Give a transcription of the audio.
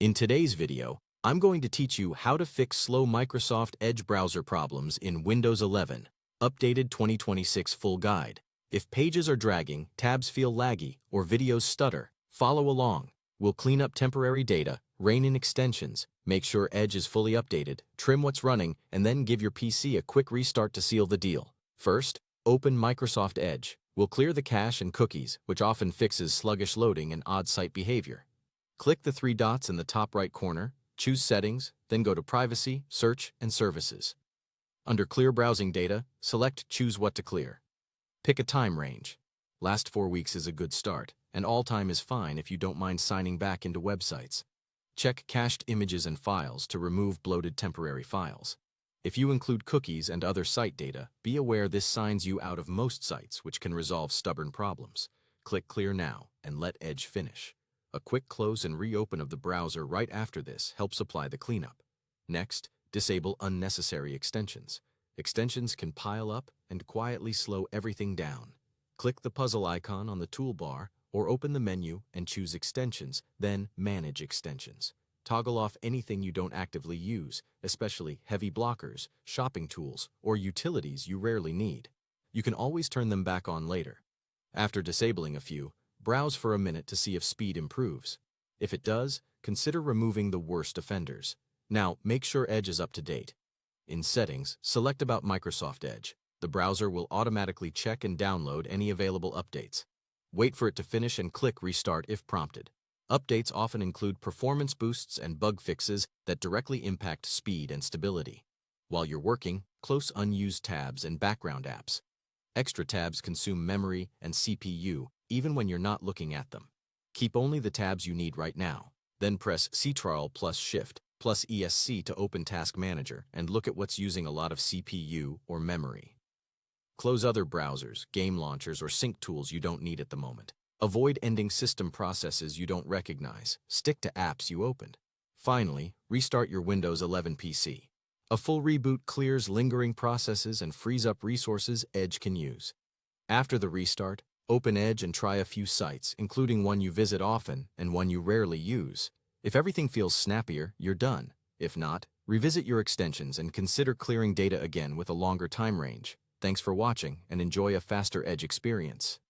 In today's video, I'm going to teach you how to fix slow Microsoft Edge browser problems in Windows 11, updated 2026 full guide. If pages are dragging, tabs feel laggy, or videos stutter, follow along. We'll clean up temporary data, rein in extensions, make sure Edge is fully updated, trim what's running, and then give your PC a quick restart to seal the deal. First, open Microsoft Edge. We'll clear the cache and cookies, which often fixes sluggish loading and odd site behavior. Click the three dots in the top right corner, choose Settings, then go to Privacy, Search, and Services. Under Clear Browsing Data, select Choose What to Clear. Pick a time range. Last 4 weeks is a good start, and all time is fine if you don't mind signing back into websites. Check Cached Images and Files to remove bloated temporary files. If you include cookies and other site data, be aware this signs you out of most sites, which can resolve stubborn problems. Click Clear Now and let Edge finish. A quick close and reopen of the browser right after this helps apply the cleanup. Next, disable unnecessary extensions. Extensions can pile up and quietly slow everything down. Click the puzzle icon on the toolbar or open the menu and choose Extensions, then Manage Extensions. Toggle off anything you don't actively use, especially heavy blockers, shopping tools, or utilities you rarely need. You can always turn them back on later. After disabling a few, browse for a minute to see if speed improves. If it does, consider removing the worst offenders. Now, make sure Edge is up to date. In Settings, select About Microsoft Edge. The browser will automatically check and download any available updates. Wait for it to finish and click Restart if prompted. Updates often include performance boosts and bug fixes that directly impact speed and stability. While you're working, close unused tabs and background apps. Extra tabs consume memory and CPU, even when you're not looking at them. Keep only the tabs you need right now. Then press Ctrl plus Shift plus ESC to open Task Manager and look at what's using a lot of CPU or memory. Close other browsers, game launchers, or sync tools you don't need at the moment. Avoid ending system processes you don't recognize. Stick to apps you opened. Finally, restart your Windows 11 PC. A full reboot clears lingering processes and frees up resources Edge can use. After the restart, open Edge and try a few sites, including one you visit often and one you rarely use. If everything feels snappier, you're done. If not, revisit your extensions and consider clearing data again with a longer time range. Thanks for watching and enjoy a faster Edge experience.